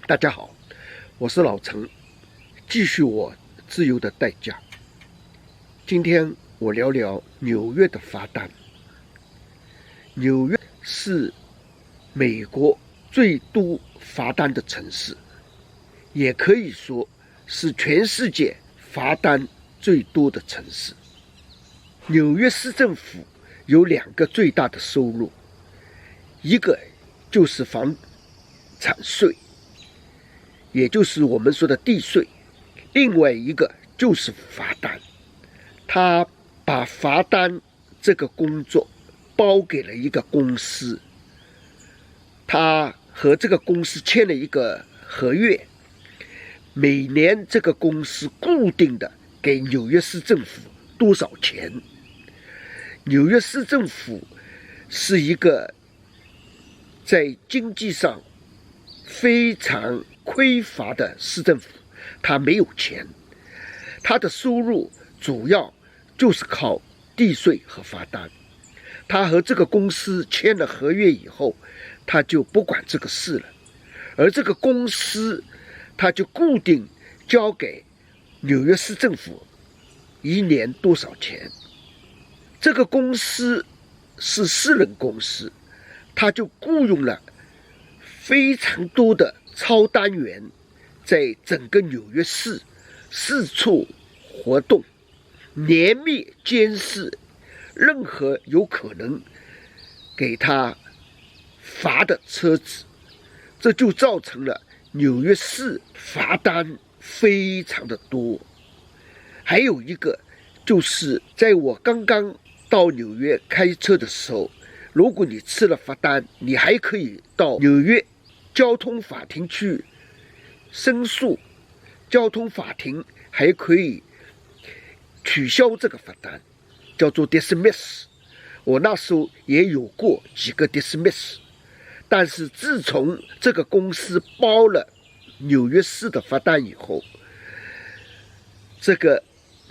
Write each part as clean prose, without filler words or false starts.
大家好，我是老陈，继续我自由的代价。今天我聊聊纽约的罚单。纽约是美国最多罚单的城市，也可以说是全世界罚单最多的城市。纽约市政府有两个最大的收入，一个就是房产税，也就是我们说的地税，另外一个就是罚单。他把罚单这个工作包给了一个公司，他和这个公司签了一个合约，每年这个公司固定的给纽约市政府多少钱。纽约市政府是一个在经济上非常匮乏的市政府，他没有钱，他的收入主要就是靠地税和罚单。他和这个公司签了合约以后，他就不管这个事了，而这个公司他就固定交给纽约市政府一年多少钱。这个公司是私人公司，他就雇佣了非常多的超单员，在整个纽约市四处活动，严密监视任何有可能给他罚的车子，这就造成了纽约市罚单非常的多。还有一个就是在我刚刚到纽约开车的时候，如果你吃了罚单，你还可以到纽约交通法庭去申诉，交通法庭还可以取消这个罚单，叫做 dismiss。 我那时候也有过几个 dismiss， 但是自从这个公司包了纽约市的罚单以后，这个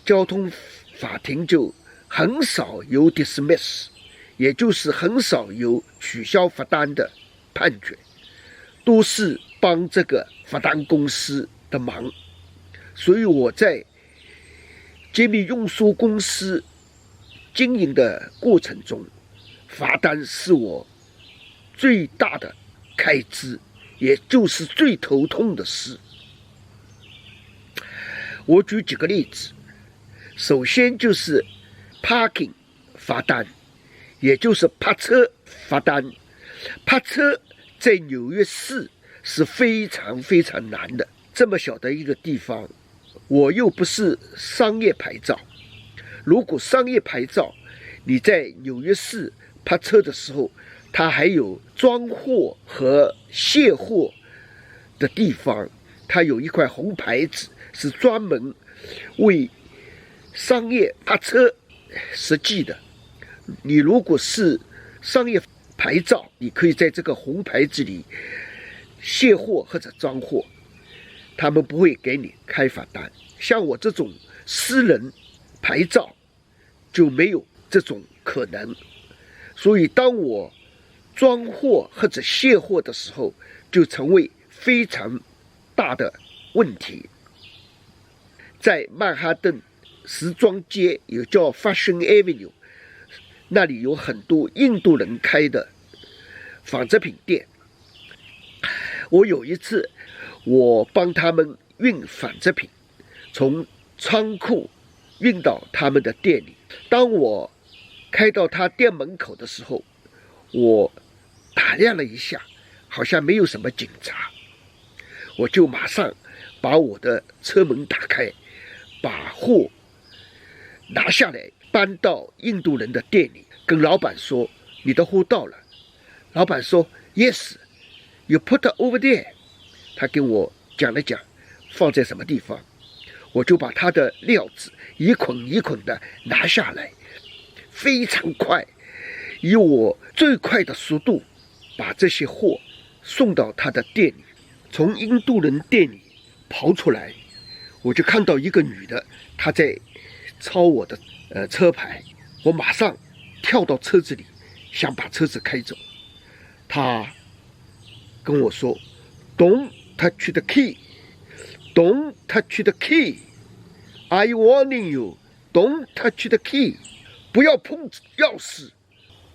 交通法庭就很少有 dismiss， 也就是很少有取消罚单的判决，都是帮这个罚单公司的忙。所以我在捷密运输公司经营的过程中，罚单是我最大的开支，也就是最头痛的事。我举几个例子，首先就是 parking 罚单，也就是泊车罚单。泊车在纽约市是非常非常难的，这么小的一个地方，我又不是商业牌照。如果商业牌照，你在纽约市泊车的时候，它还有装货和卸货的地方，它有一块红牌子，是专门为商业泊车设计的。你如果是商业牌照，你可以在这个红牌子里卸货或者装货，他们不会给你开罚单。像我这种私人牌照就没有这种可能，所以当我装货或者卸货的时候，就成为非常大的问题。在曼哈顿时装街有叫 Fashion Avenue， 那里有很多印度人开的纺织品店。我有一次我帮他们运纺织品，从仓库运到他们的店里。当我开到他店门口的时候，我打量了一下，好像没有什么警察，我就马上把我的车门打开，把货拿下来搬到印度人的店里，跟老板说你的货到了。老板说 Yes, you put it over there。 他跟我讲了讲放在什么地方，我就把他的料子一捆一捆的拿下来，非常快，以我最快的速度把这些货送到他的店里。从印度人店里跑出来，我就看到一个女的，她在抄我的车牌。我马上跳到车子里，想把车子开走。她跟我说 Don't touch the key. Don't touch the key. I warning you, don't touch the key. 不要碰钥匙，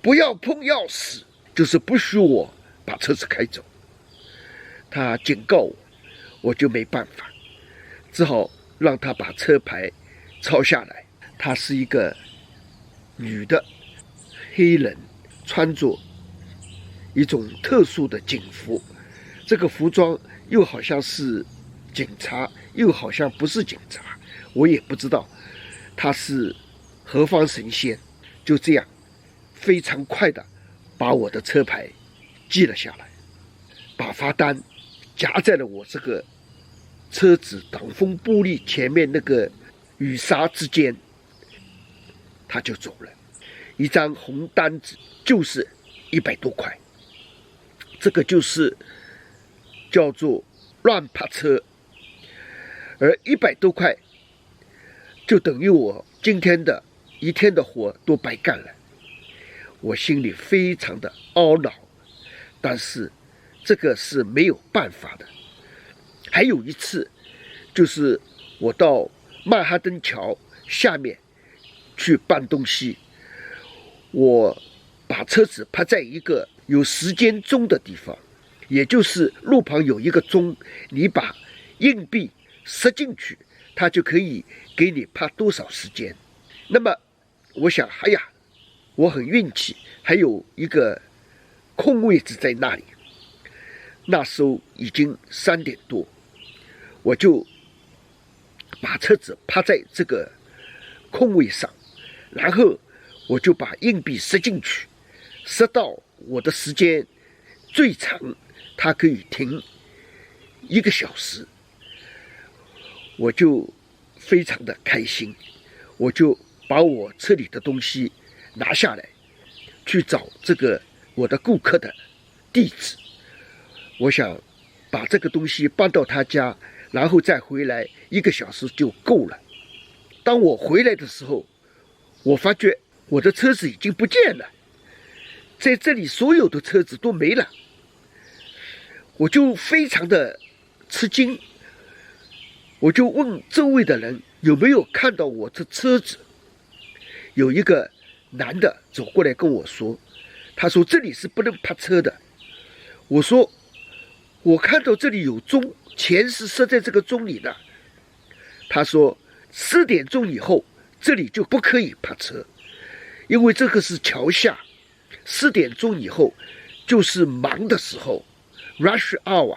不要碰钥匙，就是不许我把车子开走。他警告我，我就没办法，只好让他把车牌抄下来。她是一个女的黑人，穿着一种特殊的警服，这个服装又好像是警察，又好像不是警察，我也不知道她是何方神仙。就这样非常快的把我的车牌记了下来，把罚单夹在了我这个车子挡风玻璃前面那个雨纱之间，他就走了。一张红单子就是100多块，这个就是叫做乱泊车，而100多块就等于我今天的一天的活都白干了。我心里非常的懊恼，但是这个是没有办法的。还有一次，就是我到曼哈顿桥下面去搬东西，我把车子泊在一个有时间钟的地方，也就是路旁有一个钟，你把硬币塞进去，它就可以给你泊多少时间。那么我想，哎呀，我很运气，还有一个空位置在那里。那时候已经3点多，我就把车子趴在这个空位上，然后我就把硬币塞进去，塞到我的时间最长，它可以停1个小时。我就非常的开心，我就把我车里的东西拿下来，去找这个我的顾客的地址。我想把这个东西搬到他家，然后再回来1个小时就够了。当我回来的时候，我发觉我的车子已经不见了，在这里所有的车子都没了。我就非常的吃惊，我就问周围的人有没有看到我的车子。有一个男的走过来跟我说，他说这里是不能泊车的。我说我看到这里有钟，钱是塞在这个钟里的。他说4点钟以后这里就不可以泊车，因为这个是桥下，4点钟以后就是忙的时候 ，rush hour，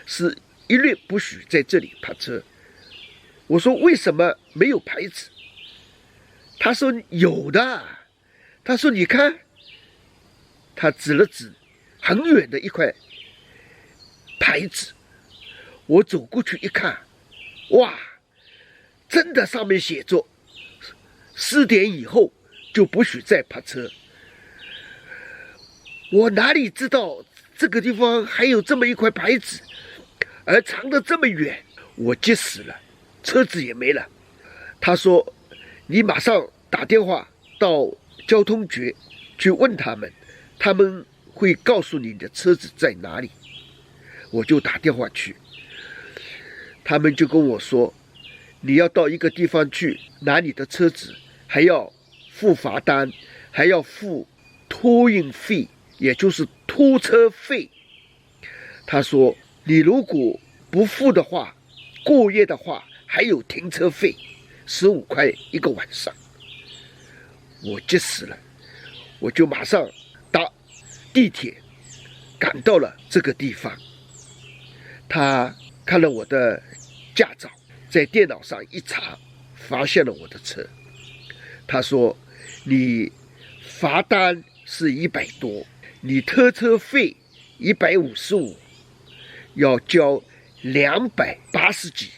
是一律不许在这里泊车。我说为什么没有牌子？他说有的，他说你看，他指了指很远的一块牌子。我走过去一看，哇，真的上面写着4点以后就不许再泊车。我哪里知道这个地方还有这么一块牌子，而藏得这么远，我急死了，车子也没了。他说你马上打电话到交通局去问他们，他们会告诉你的车子在哪里。我就打电话去，他们就跟我说，你要到一个地方去拿你的车子，还要付罚单，还要付托运费，也就是拖车费。他说你如果不付的话，过夜的话还有停车费，15块1个晚上。我急死了，我就马上搭地铁赶到了这个地方。他看了我的驾照，在电脑上一查，发现了我的车。他说你罚单是100多，你拖车费155，要交280几。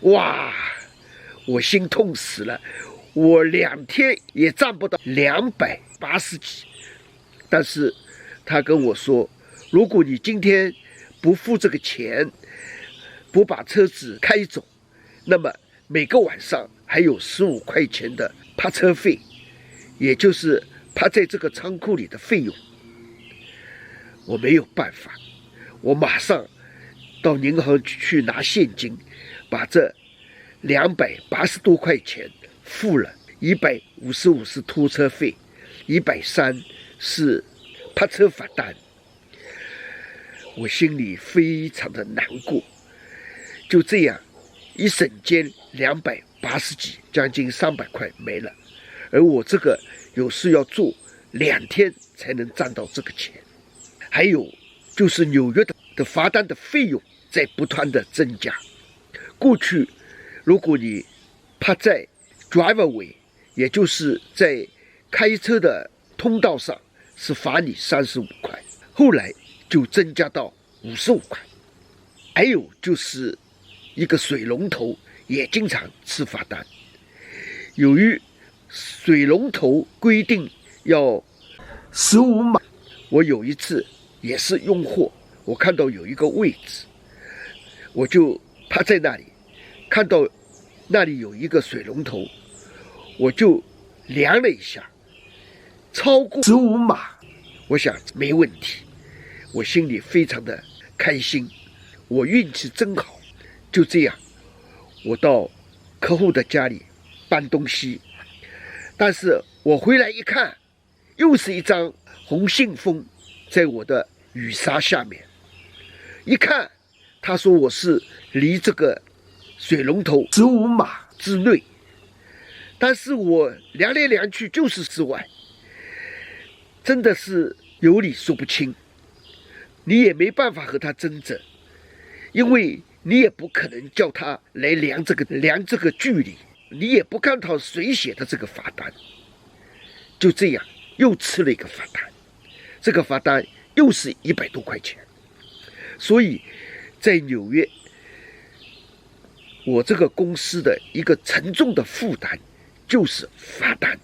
哇，我心痛死了，我2天也赚不到280几。但是他跟我说，如果你今天不付这个钱，不把车子开走，那么每个晚上还有15块钱的泊车费，也就是泊在这个仓库里的费用。我没有办法，我马上到银行去拿现金，把这280多块钱付了，155是拖车费，130是泊车罚单。我心里非常的难过，就这样一瞬间280几，将近300块没了，而我这个有事要做2天才能赚到这个钱。还有就是纽约的罚单的费用在不断的增加。过去如果你趴在 driveway， 也就是在开车的通道上，是罚你35块，后来就增加到55块。还有就是一个水龙头也经常吃罚单，由于水龙头规定要15码，我有一次也是用货，我看到有一个位置，我就趴在那里，看到那里有一个水龙头，我就量了一下，超过15码，我想没问题，我心里非常的开心，我运气真好。就这样，我到客户的家里搬东西，但是我回来一看，又是一张红信封在我的雨伞下面。一看，他说我是离这个水龙头15码之内，但是我量来量去就是之外，真的是有理说不清。你也没办法和他争执，因为你也不可能叫他来量这个距离，你也不看他谁写的这个罚单。就这样又吃了一个罚单，这个罚单又是100多块钱。所以在纽约，我这个公司的一个沉重的负担就是罚单。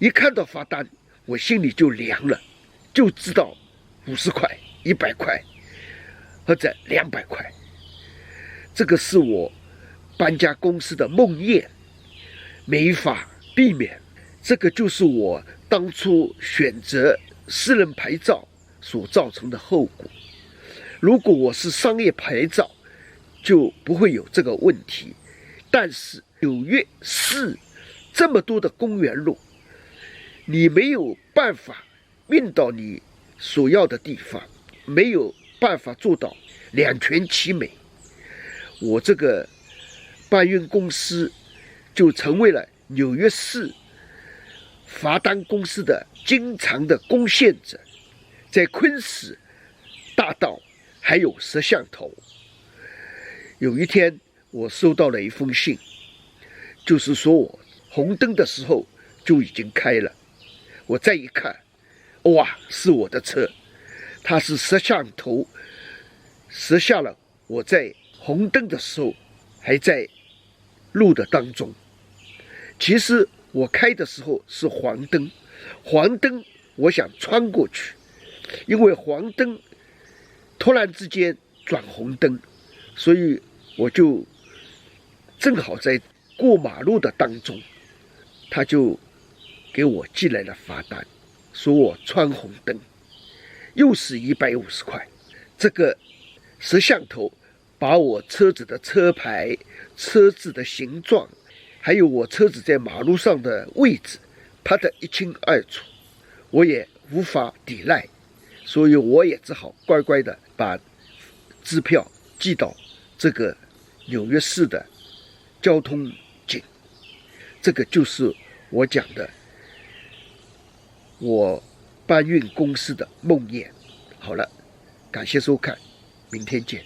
一看到罚单，我心里就凉了，就知道50块、100块或者200块，这个是我搬家公司的梦魇，没法避免。这个就是我当初选择私人牌照所造成的后果。如果我是商业牌照，就不会有这个问题。但是纽约市这么多的公园路，你没有办法运到你所要的地方，没有办法做到两全其美。我这个搬运公司就成为了纽约市罚单公司的经常的贡献者。在昆士大道还有摄像头。有一天我收到了一封信，就是说我红灯的时候就已经开了。我再一看，哇，是我的车，它是摄像头摄下了我在红灯的时候还在路的当中。其实我开的时候是黄灯，黄灯我想穿过去，因为黄灯突然之间转红灯，所以我就正好在过马路的当中，他就给我寄来了罚单，说我穿红灯，又是150块。这个摄像头把我车子的车牌、车子的形状，还有我车子在马路上的位置拍得一清二楚，我也无法抵赖，所以我也只好乖乖的把支票寄到这个纽约市的交通警。这个就是我讲的我搬运公司的梦魇。好了，感谢收看，明天见。